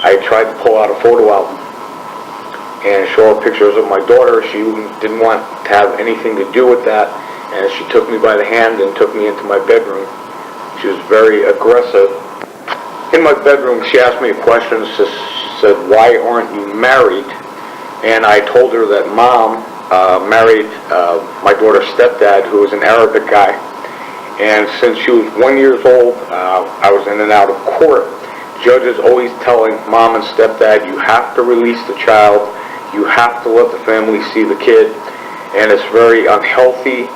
I tried to pull out a photo album and show her pictures of my daughter. She didn't want to have anything to do with that, and she took me by the hand and took me into my bedroom. She was very aggressive. In my bedroom, she asked me a question. She said, "Why aren't you married?" And I told her that Mom married my daughter's stepdad, who was an Arabic guy. And since she was 1 year old, I was in and out of court. Judges always telling Mom and stepdad, you have to release the child. You have to let the family see the kid. And it's very unhealthy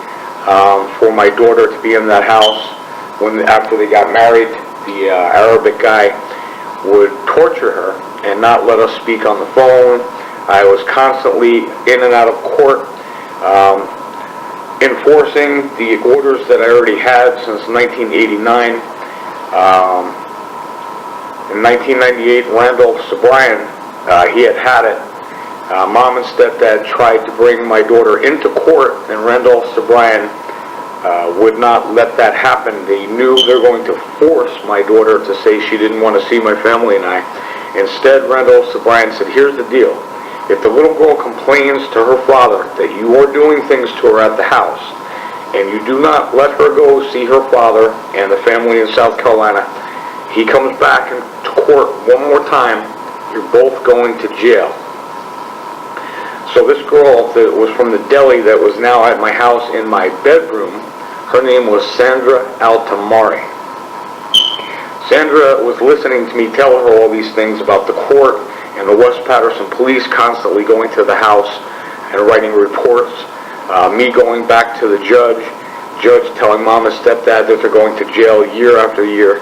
for my daughter to be in that house. After they got married, the Arabic guy would torture her and not let us speak on the phone. I was constantly in and out of court, enforcing the orders that I already had since 1989. In 1998, Randolph O'Brien, he had it. Mom and stepdad tried to bring my daughter into court, and Randolph O'Brien would not let that happen. They knew they were going to force my daughter to say she didn't want to see my family and I. Instead, Randolph O'Brien said, here's the deal. If the little girl complains to her father that you are doing things to her at the house, and you do not let her go see her father and the family in South Carolina, he comes back to court one more time, you're both going to jail. So this girl that was from the deli that was now at my house in my bedroom, her name was Sandra Altimari. Sandra was listening to me tell her all these things about the court and the West Paterson police constantly going to the house and writing reports, me going back to the judge telling Mom and stepdad that they're going to jail year after year.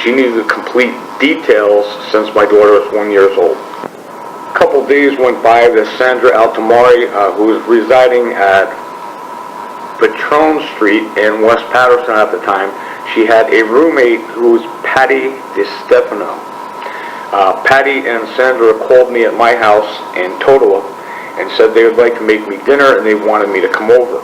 She needed the complete details since my daughter was 1 year old. A couple days went by. This Sandra Altimari, who was residing at Paterson Street in West Paterson at the time, she had a roommate who was Patti DeStefano. Patti and Sandra called me at my house in Totowa and said they would like to make me dinner and they wanted me to come over.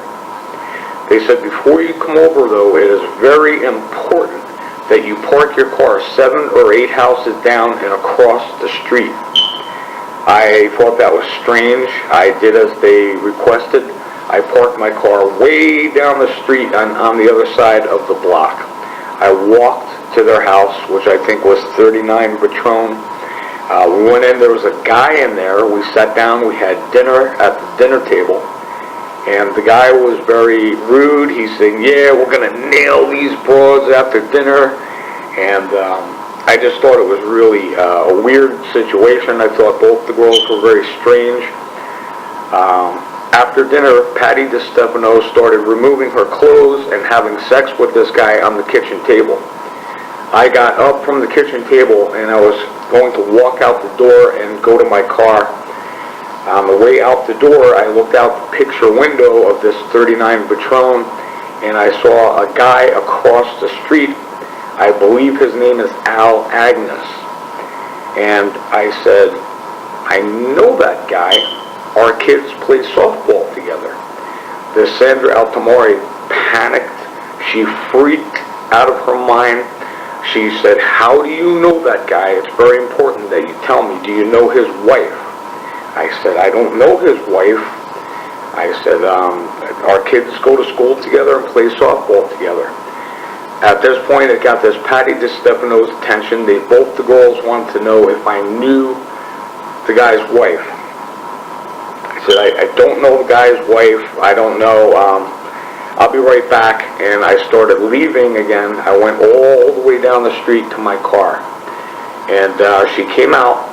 They said, before you come over though, it is very important that you park your car 7 or 8 houses down and across the street. I thought that was strange. I did as they requested. I parked my car way down the street on the other side of the block. I walked to their house, which I think was 39 Paterson. We went in, there was a guy in there. We sat down, we had dinner at the dinner table. And the guy was very rude. He's saying, yeah, we're going to nail these broads after dinner. And I just thought it was really a weird situation. I thought both the girls were very strange. After dinner, Patti DeStefano started removing her clothes and having sex with this guy on the kitchen table. I got up from the kitchen table and I was going to walk out the door and go to my car. On the way out the door, I looked out the picture window of this 39 Paterson and I saw a guy across the street. I believe his name is Agnes. And I said, I know that guy. Our kids played softball together. This Sandra Altimari panicked. She freaked out of her mind. She said, how do you know that guy? It's very important that you tell me. Do you know his wife? I said, I don't know his wife. I said, our kids go to school together and play softball together. At this point, it got this Patti DeStefano's attention. Both the girls wanted to know if I knew the guy's wife. I said, I don't know the guy's wife. I don't know. I'll be right back. And I started leaving again. I went all the way down the street to my car. And she came out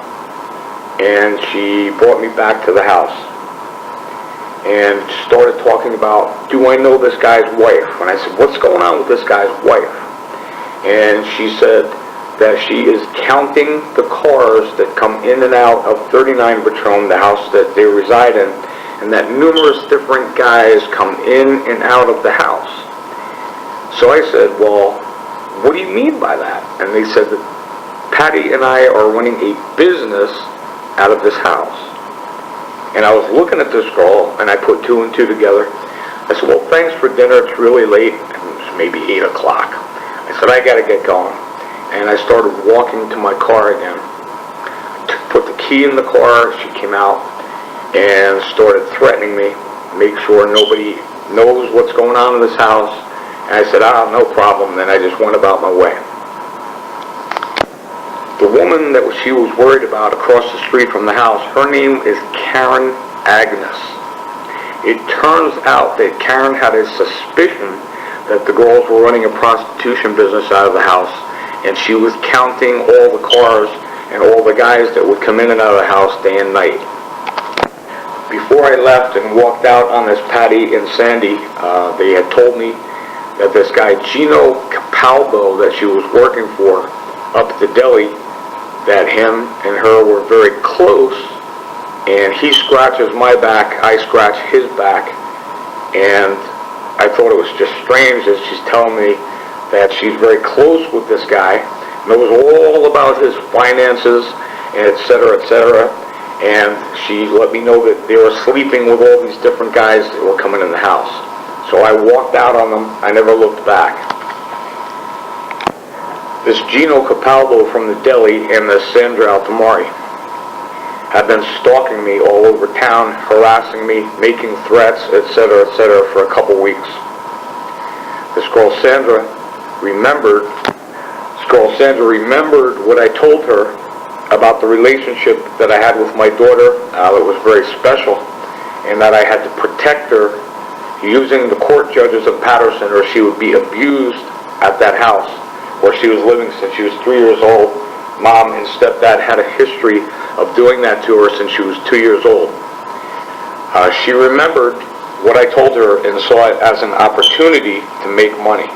and she brought me back to the house and started talking about, do I know this guy's wife? And I said, what's going on with this guy's wife? And she said that she is counting the cars that come in and out of 39 Paterson, the house that they reside in, and that numerous different guys come in and out of the house. So I said, well, what do you mean by that? And they said that Patti and I are running a business out of this house. And I was looking at this girl, and I put 2 and 2 together. I said, well, thanks for dinner. It's really late. It was maybe 8 o'clock. I said, I got to get going. And I started walking to my car again. key in the car. She came out and started threatening me, make sure nobody knows what's going on in this house. And I said, no problem. Then I just went about my way. The woman that she was worried about across the street from the house, her name is Karen Agnes. It turns out that Karen had a suspicion that the girls were running a prostitution business out of the house, and she was counting all the cars and all the guys that would come in and out of the house day and night. Before I left and walked out on this Patti and Sandy, they had told me that this guy Gino Capalbo that she was working for up at the deli, that him and her were very close, and he scratches my back, I scratch his back, and I thought it was just strange that she's telling me that she's very close with this guy, knows all about his finances, and et cetera, and she let me know that they were sleeping with all these different guys that were coming in the house. So I walked out on them. I never looked back. This Gino Capalbo from the deli and this Sandra Altimari had been stalking me all over town, harassing me, making threats, etc., for a couple weeks. This girl Sandra remembered what I told her about the relationship that I had with my daughter. It was very special, and that I had to protect her using the court judges of Paterson, or she would be abused at that house where she was living since she was 3 years old. Mom and stepdad had a history of doing that to her since she was 2 years old. She remembered what I told her and saw it as an opportunity to make money.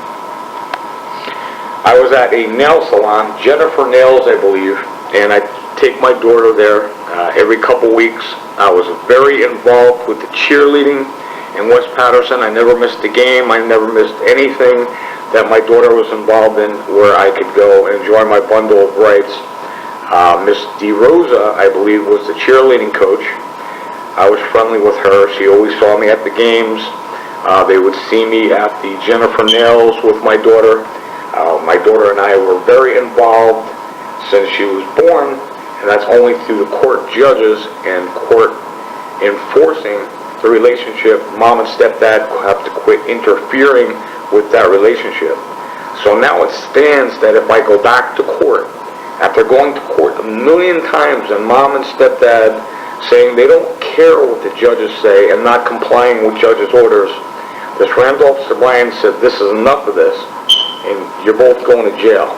I was at a nail salon, Jennifer Nails, I believe, and I take my daughter there every couple weeks. I was very involved with the cheerleading in West Paterson. I never missed a game. I never missed anything that my daughter was involved in where I could go and enjoy my bundle of rights. Miss DeRosa, I believe, was the cheerleading coach. I was friendly with her. She always saw me at the games. They would see me at the Jennifer Nails with my daughter. My daughter and I were very involved since she was born, and that's only through the court judges and court enforcing the relationship. Mom and stepdad have to quit interfering with that relationship. So now it stands that if I go back to court, after going to court a million times and mom and stepdad saying they don't care what the judges say and not complying with judges' orders, this Randolph O'Brien said, this is enough of this, and you're both going to jail.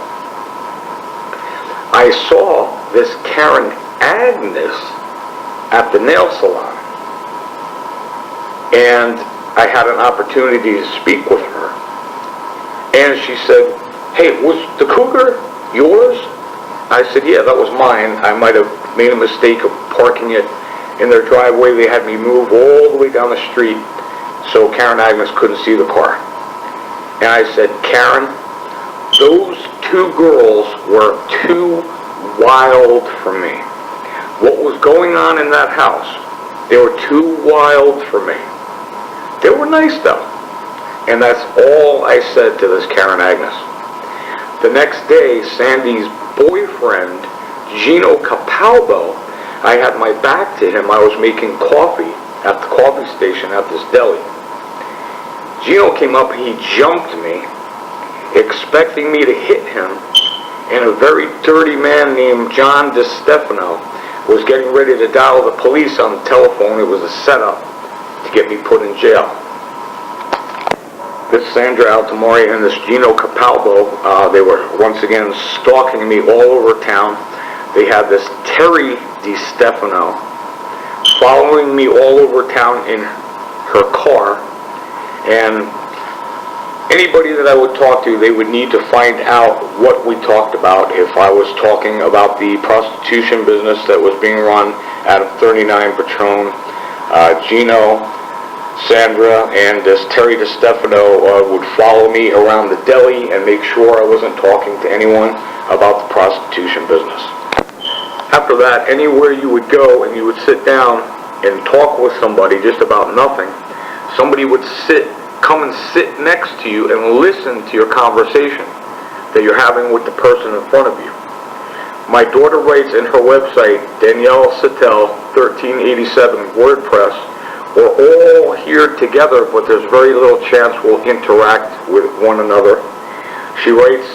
I saw this Karen Agnes at the nail salon, and I had an opportunity to speak with her. And she said, hey, was the Cougar yours? I said, yeah, that was mine. I might have made a mistake of parking it in their driveway. They had me move all the way down the street so Karen Agnes couldn't see the car. And I said, Karen, those two girls were too wild for me. What was going on in that house, they were too wild for me. They were nice though. And that's all I said to this Karen Agnes. The next day, Sandy's boyfriend, Gino Capalbo, I had my back to him. I was making coffee at the coffee station at this deli. Gino came up, he jumped me, expecting me to hit him, and a very dirty man named John DeStefano was getting ready to dial the police on the telephone. It was a setup to get me put in jail. This Sandra Altimari and this Gino Capalbo, they were once again stalking me all over town. They had this Terry DeStefano following me all over town in her car, and anybody that I would talk to, they would need to find out what we talked about. If I was talking about the prostitution business that was being run out of 39 Patron, Gino, Sandra, and this Terry DeStefano would follow me around the deli and make sure I wasn't talking to anyone about the prostitution business. After that, anywhere you would go and you would sit down and talk with somebody just about nothing, somebody would come and sit next to you and listen to your conversation that you're having with the person in front of you. My daughter writes in her website, Danielle Sattel, 1387 WordPress, we're all here together, but there's very little chance we'll interact with one another. She writes,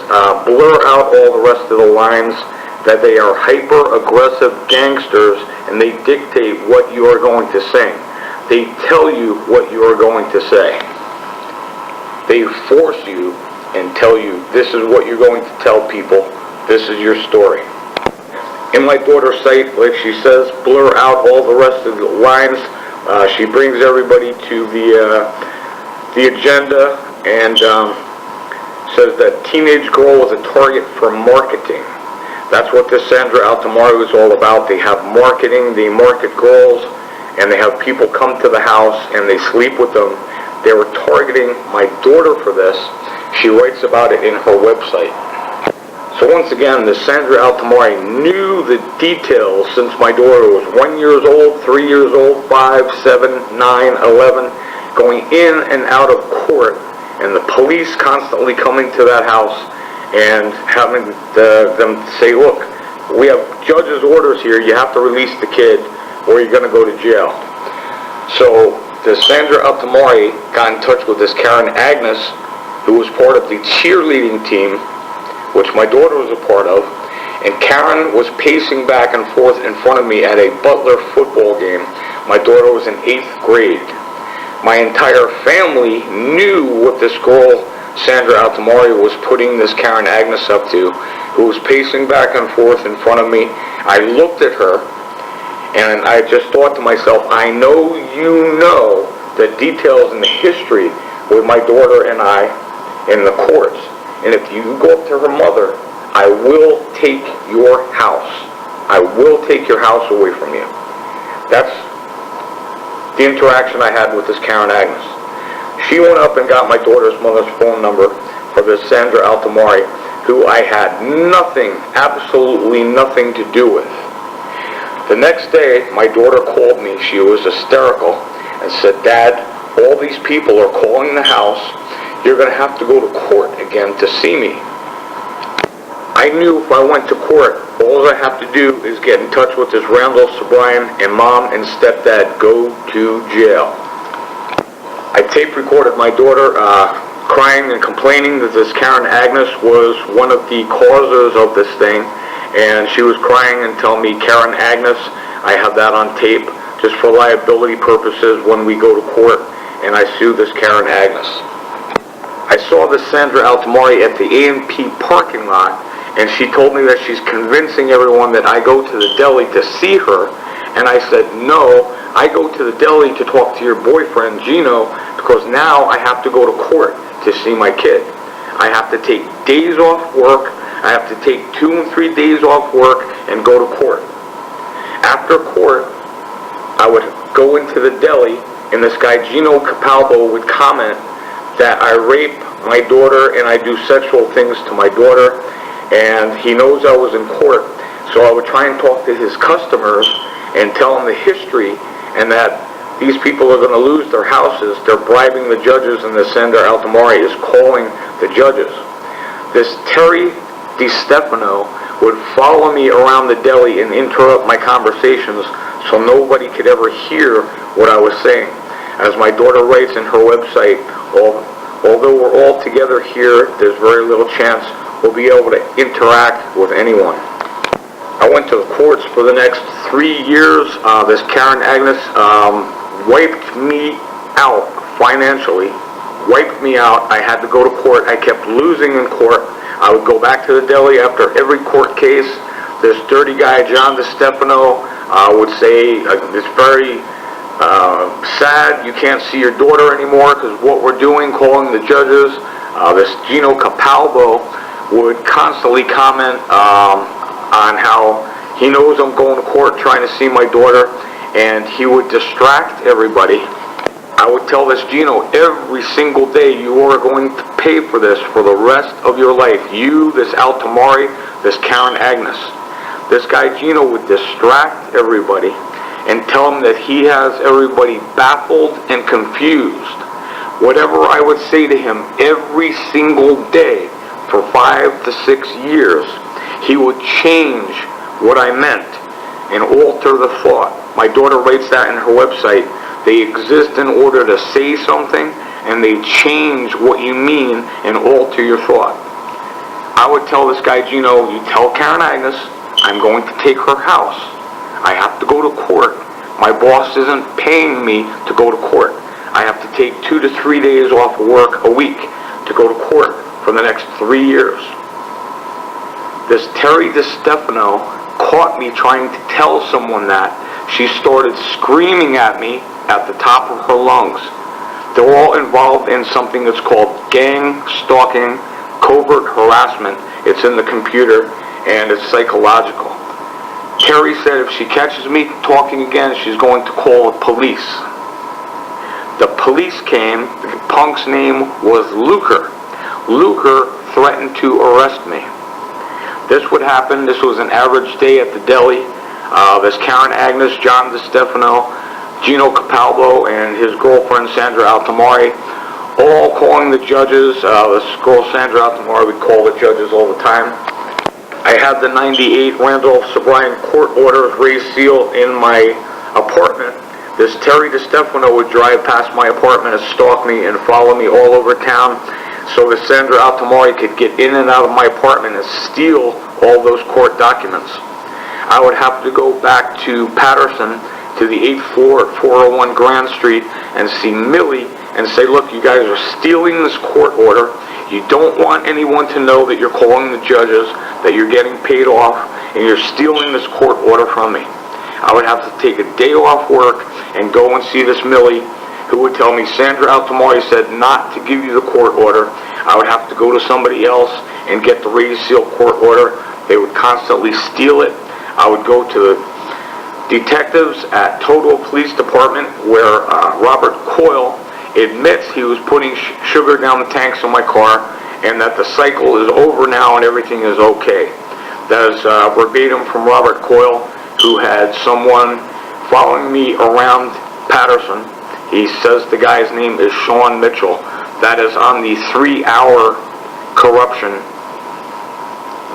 blur out all the rest of the lines, that they are hyper-aggressive gangsters and they dictate what you are going to sing. They tell you what you are going to say. They force you and tell you, this is what you're going to tell people. This is your story. In my daughter's site, like she says, blur out all the rest of the lines. She brings everybody to the agenda and says that teenage girl is a target for marketing. That's what this Sandra Altimari is all about. They have marketing, they market girls, and they have people come to the house and they sleep with them. They were targeting my daughter for this. She writes about it in her website. So once again, this Sandra Altimari knew the details since my daughter was 1 year old, 3 years old, 5, 7, 9, 11, going in and out of court, and the police constantly coming to that house and having them say, look, we have judge's orders here, you have to release the kid or you're going to go to jail. So the Sandra Altimari got in touch with this Karen Agnes, who was part of the cheerleading team, which my daughter was a part of, and Karen was pacing back and forth in front of me at a Butler football game. My daughter was in 8th grade. My entire family knew what this girl, Sandra Altimari, was putting this Karen Agnes up to, who was pacing back and forth in front of me. I looked at her, and I just thought to myself, I know you know the details and the history with my daughter and I in the courts. And if you go up to her mother, I will take your house. I will take your house away from you. That's the interaction I had with this Karen Agnes. She went up and got my daughter's mother's phone number for this Sandra Altimari, who I had nothing, absolutely nothing to do with. The next day, my daughter called me. She was hysterical and said, Dad, all these people are calling the house. You're going to have to go to court again to see me. I knew if I went to court, all I have to do is get in touch with this Randall Sobrian and Mom and Stepdad go to jail. I tape recorded my daughter crying and complaining that this Karen Agnes was one of the causes of this thing, and she was crying and telling me, Karen Agnes, I have that on tape just for liability purposes when we go to court and I sue this Karen Agnes. I saw this Sandra Altimari at the A&P parking lot, and she told me that she's convincing everyone that I go to the deli to see her, and I said, no, I go to the deli to talk to your boyfriend, Gino, because now I have to go to court to see my kid. I have to take days off work, I have to take 2 and 3 days off work and go to court. After court, I would go into the deli, and this guy, Gino Capalbo, would comment that I rape my daughter and I do sexual things to my daughter, and he knows I was in court. So I would try and talk to his customers and tell them the history and that these people are going to lose their houses. They're bribing the judges, and the Sandra Altimari is calling the judges. This Terry DeStefano would follow me around the deli and interrupt my conversations so nobody could ever hear what I was saying. As my daughter writes in her website, although we're all together here, there's very little chance we'll be able to interact with anyone. I went to the courts for the next 3 years. This Karen Agnes wiped me out financially, wiped me out. I had to go to court. I kept losing in court. I would go back to the deli after every court case. This dirty guy, John DeStefano, would say, it's very sad you can't see your daughter anymore because what we're doing, calling the judges. This Gino Capalbo would constantly comment on how he knows I'm going to court trying to see my daughter, and he would distract everybody. I would tell this Gino every single day, you are going to pay for this for the rest of your life. You, this Altimari, this Karen Agnes. This guy Gino would distract everybody and tell him that he has everybody baffled and confused. Whatever I would say to him every single day for 5 to 6 years, he would change what I meant and alter the thought. My daughter writes that in her website. They exist in order to say something, and they change what you mean and alter your thought. I would tell this guy, Gino, you tell Karen Agnes, I'm going to take her house. I have to go to court. My boss isn't paying me to go to court. I have to take 2 to 3 days off work a week to go to court for the next 3 years. This Terry DeStefano caught me trying to tell someone that. She started screaming at me at the top of her lungs. They're all involved in something that's called gang stalking, covert harassment. It's in the computer, and it's psychological. Terry said if she catches me talking again, she's going to call the police. The police came. The punk's name was Luker. Luker threatened to arrest me. This would happen. This was an average day at the deli. There's Karen Agnes, John DeStefano, Gino Capalbo, and his girlfriend Sandra Altimari, all calling the judges. This girl Sandra Altimari would call the judges all the time. I had the 98 Randolph Sobrian court orders raised seal in my apartment. This Terry DeStefano would drive past my apartment and stalk me and follow me all over town, so that Sandra Altimari could get in and out of my apartment and steal all those court documents. I would have to go back to Paterson, to the 8th floor at 401 Grand Street, and see Millie and say, look, you guys are stealing this court order. You don't want anyone to know that you're calling the judges, that you're getting paid off, and you're stealing this court order from me. I would have to take a day off work and go and see this Millie, who would tell me Sandra Altimari said not to give you the court order. I would have to go to somebody else and get the raised seal court order. They would constantly steal it. I would go to the detectives at Total Police Department, where Robert Coyle admits he was putting sugar down the tanks in my car, and that the cycle is over now and everything is okay. That is verbatim from Robert Coyle, who had someone following me around Paterson. He says the guy's name is Sean Mitchell. That is on the 3-hour corruption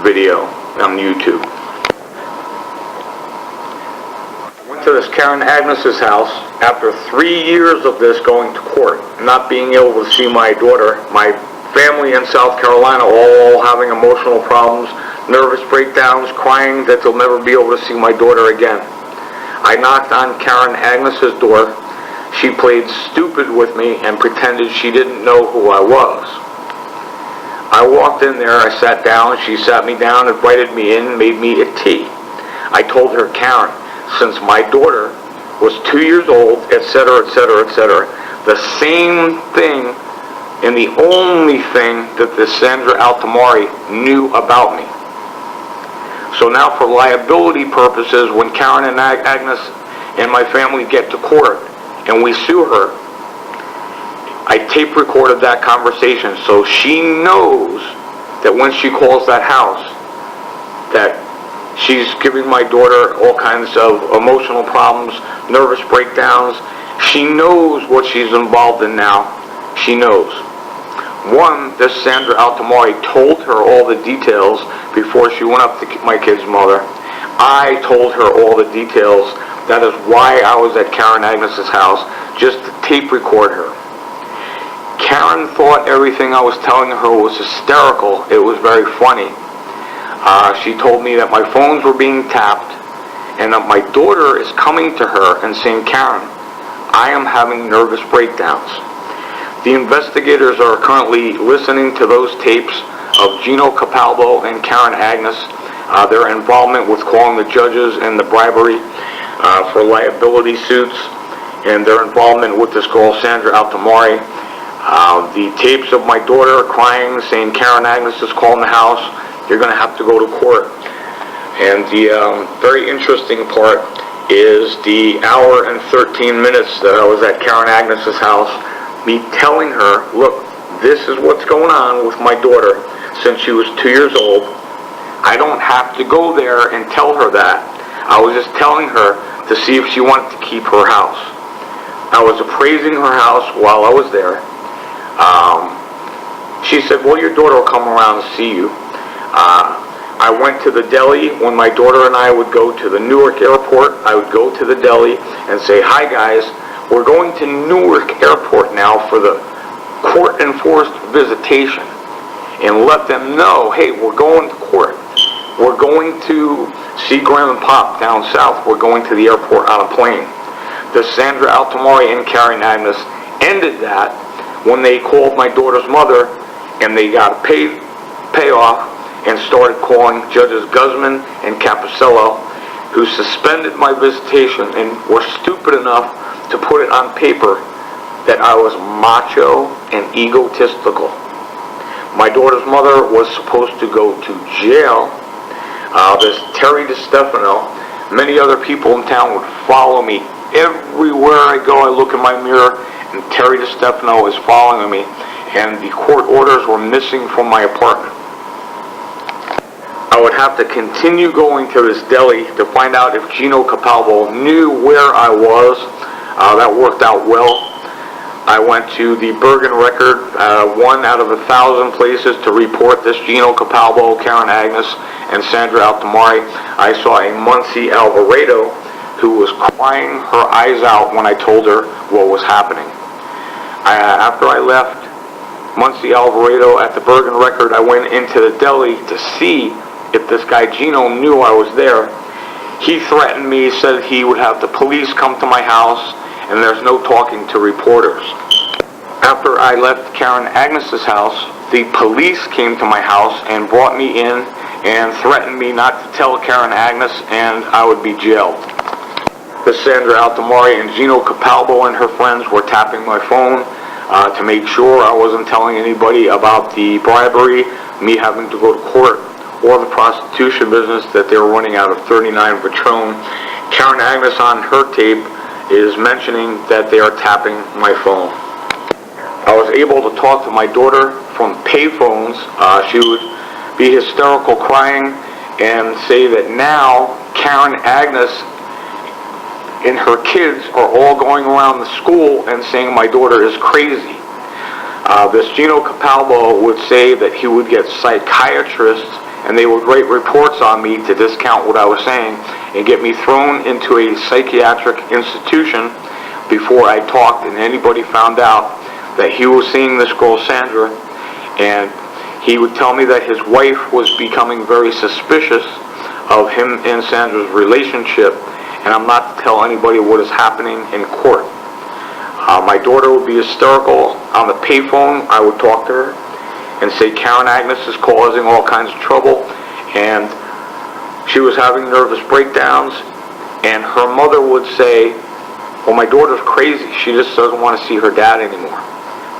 video on YouTube. To this Karen Agnes's house after 3 years of this going to court, not being able to see my daughter, my family in South Carolina all having emotional problems, nervous breakdowns, crying that they'll never be able to see my daughter again. I knocked on Karen Agnes's door. She played stupid with me and pretended she didn't know who I was. I walked in there, I sat down, she sat me down, invited me in, made me a tea. I told her, Karen, since my daughter was 2 years old, etc., etc., etc., the same thing and the only thing that this Sandra Altimari knew about me. So now for liability purposes, when Karen and Agnes and my family get to court and we sue her, I tape recorded that conversation so she knows that when she calls that house that she's giving my daughter all kinds of emotional problems, nervous breakdowns. She knows what she's involved in now. She knows. One, this Sandra Altimari told her all the details before she went up to my kid's mother. I told her all the details. That is why I was at Karen Agnes's house, just to tape record her. Karen thought everything I was telling her was hysterical. It was very funny. She told me that my phones were being tapped and that my daughter is coming to her and saying, Karen, I am having nervous breakdowns. The investigators are currently listening to those tapes of Gino Capalbo and Karen Agnes, their involvement with calling the judges and the bribery for liability suits, and their involvement with this girl Sandra Altimari. The tapes of my daughter crying, saying Karen Agnes is calling the house. You're going to have to go to court. And the very interesting part is the hour and 13 minutes that I was at Karen Agnes's house, me telling her, look, this is what's going on with my daughter since she was 2 years old. I don't have to go there and tell her that. I was just telling her to see if she wanted to keep her house. I was appraising her house while I was there. She said, well, your daughter will come around and see you. I went to the deli. When my daughter and I would go to the Newark airport, I would go to the deli and say, "Hi guys, we're going to Newark airport now for the court-enforced visitation," and let them know, "Hey, we're going to court. We're going to see Graham and Pop down south. We're going to the airport on a plane." The Sandra Altimari and Agnes ended that when they called my daughter's mother, and they got a payoff and started calling Judges Guzman and Capicello, who suspended my visitation and were stupid enough to put it on paper that I was macho and egotistical. My daughter's mother was supposed to go to jail. This Terry DeStefano, many other people in town would follow me. Everywhere I go, I look in my mirror, and Terry DeStefano is following me, and the court orders were missing from my apartment. I would have to continue going to this deli to find out if Gino Capalbo knew where I was. That worked out well. I went to the Bergen Record, 1 out of 1,000 places to report this Gino Capalbo, Karen Agnes, and Sandra Altimari. I saw a Muncie Alvarado who was crying her eyes out when I told her what was happening. After I left Muncie Alvarado at the Bergen Record, I went into the deli to see if this guy Gino knew I was there. He threatened me, said he would have the police come to my house, and there's no talking to reporters. After I left Karen Agnes's house, the police came to my house and brought me in and threatened me not to tell Karen Agnes and I would be jailed. The Sandra Altimari and Gino Capalbo and her friends were tapping my phone to make sure I wasn't telling anybody about the bribery, me having to go to court, or the prostitution business that they were running out of 39 Patron. Karen Agnes on her tape is mentioning that they are tapping my phone. I was able to talk to my daughter from payphones. She would be hysterical crying and say that now Karen Agnes and her kids are all going around the school and saying my daughter is crazy. This Gino Capalbo would say that he would get psychiatrists and they would write reports on me to discount what I was saying and get me thrown into a psychiatric institution before I talked and anybody found out that he was seeing this girl Sandra. And he would tell me that his wife was becoming very suspicious of him and Sandra's relationship, and I'm not to tell anybody what is happening in court. My daughter would be hysterical. On the payphone, I would talk to her and say Karen Agnes is causing all kinds of trouble, and she was having nervous breakdowns, and her mother would say, well, my daughter's crazy. She just doesn't want to see her dad anymore.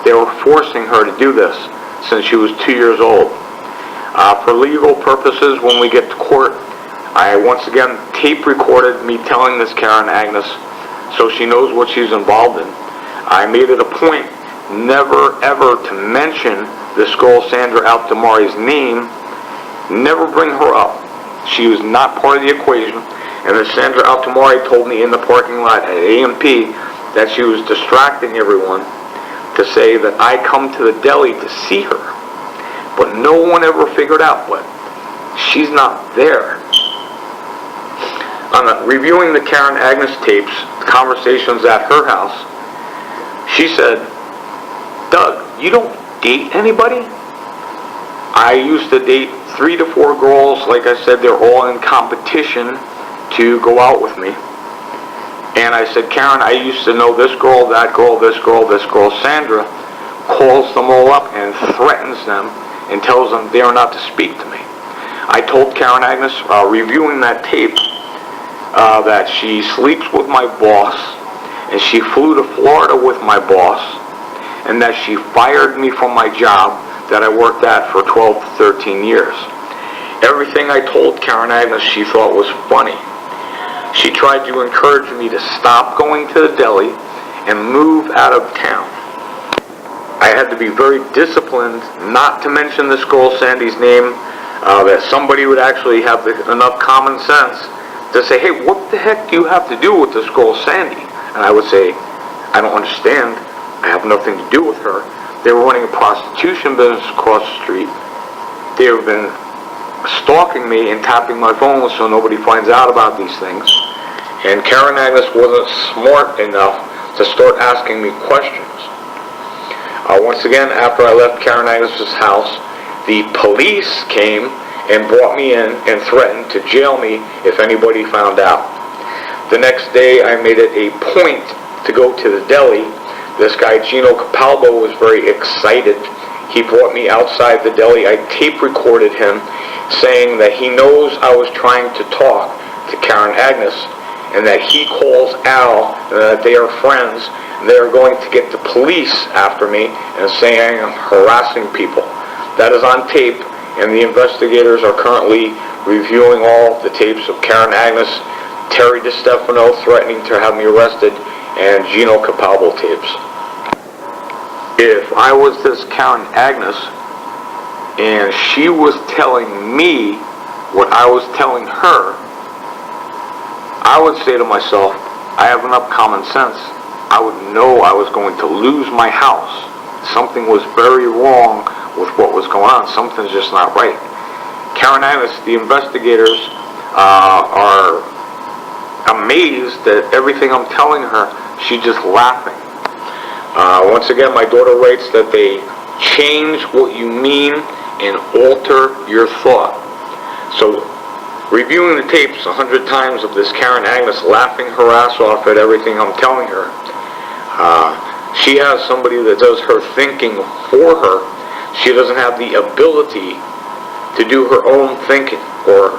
They were forcing her to do this since she was 2 years old. For legal purposes, when we get to court, I once again tape recorded me telling this Karen Agnes so she knows what she's involved in. I made it a point never ever to mention this girl Sandra Altimari's name, never bring her up. She was not part of the equation, and this Sandra Altimari told me in the parking lot at A&P that she was distracting everyone to say that I come to the deli to see her, but no one ever figured out, but she's not there. On reviewing the Karen Agnes tapes, conversations at her house, she said, Doug, you don't date anybody? I used to date 3 to 4 girls. Like I said, they're all in competition to go out with me. And I said, Karen, I used to know this girl, that girl, this girl, this girl. Sandra calls them all up and threatens them and tells them they are not to speak to me. I told Karen Agnes, reviewing that tape, that she sleeps with my boss, and she flew to Florida with my boss, and that she fired me from my job that I worked at for 12 to 13 years. Everything I told Karen Agnes she thought was funny. She tried to encourage me to stop going to the deli and move out of town. I had to be very disciplined not to mention this girl Sandy's name, that somebody would actually have enough common sense to say, hey, what the heck do you have to do with this girl Sandy? And I would say, I don't understand. I have nothing to do with her. They were running a prostitution business across the street. They have been stalking me and tapping my phone so nobody finds out about these things. And Karen Agnes wasn't smart enough to start asking me questions. Once again, after I left Karen Agnes's house, the police came and brought me in and threatened to jail me if anybody found out. The next day, I made it a point to go to the deli. This guy, Gino Capalbo, was very excited. He brought me outside the deli. I tape recorded him saying that he knows I was trying to talk to Karen Agnes and that he calls Al and that they are friends. They are going to get the police after me and saying I'm harassing people. That is on tape, and the investigators are currently reviewing all the tapes of Karen Agnes, Terry DeStefano threatening to have me arrested, and Gino Capalbo tapes. If I was this Karen Agnes and she was telling me what I was telling her, I would say to myself, I have enough common sense. I would know I was going to lose my house. Something was very wrong with what was going on. Something's just not right. Karen Agnes, the investigators are amazed at everything I'm telling her. She's just laughing. Once again, my daughter writes that they change what you mean and alter your thought. So, reviewing the tapes 100 times of this Karen Agnes laughing her ass off at everything I'm telling her, she has somebody that does her thinking for her. She doesn't have the ability to do her own thinking, or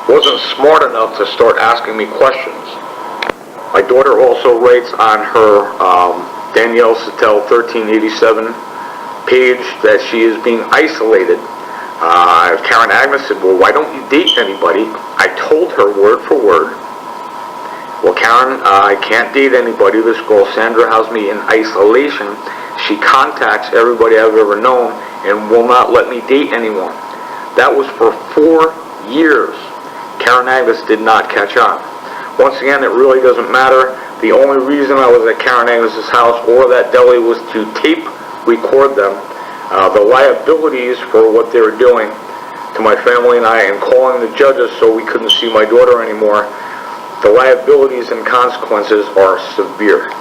wasn't smart enough to start asking me questions. My daughter also writes on her Danielle Sattel 1387 page that she is being isolated. Karen Agnes said, well, why don't you date anybody? I told her word for word, well, Karen, I can't date anybody. This girl, Sandra, has me in isolation. She contacts everybody I've ever known and will not let me date anyone. That was for 4 years. Karen Agnes did not catch on. Once again, it really doesn't matter. The only reason I was at Karen Agnes's house or that deli was to tape record them. The liabilities for what they were doing to my family and I and calling the judges so we couldn't see my daughter anymore, the liabilities and consequences are severe.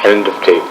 End of tape.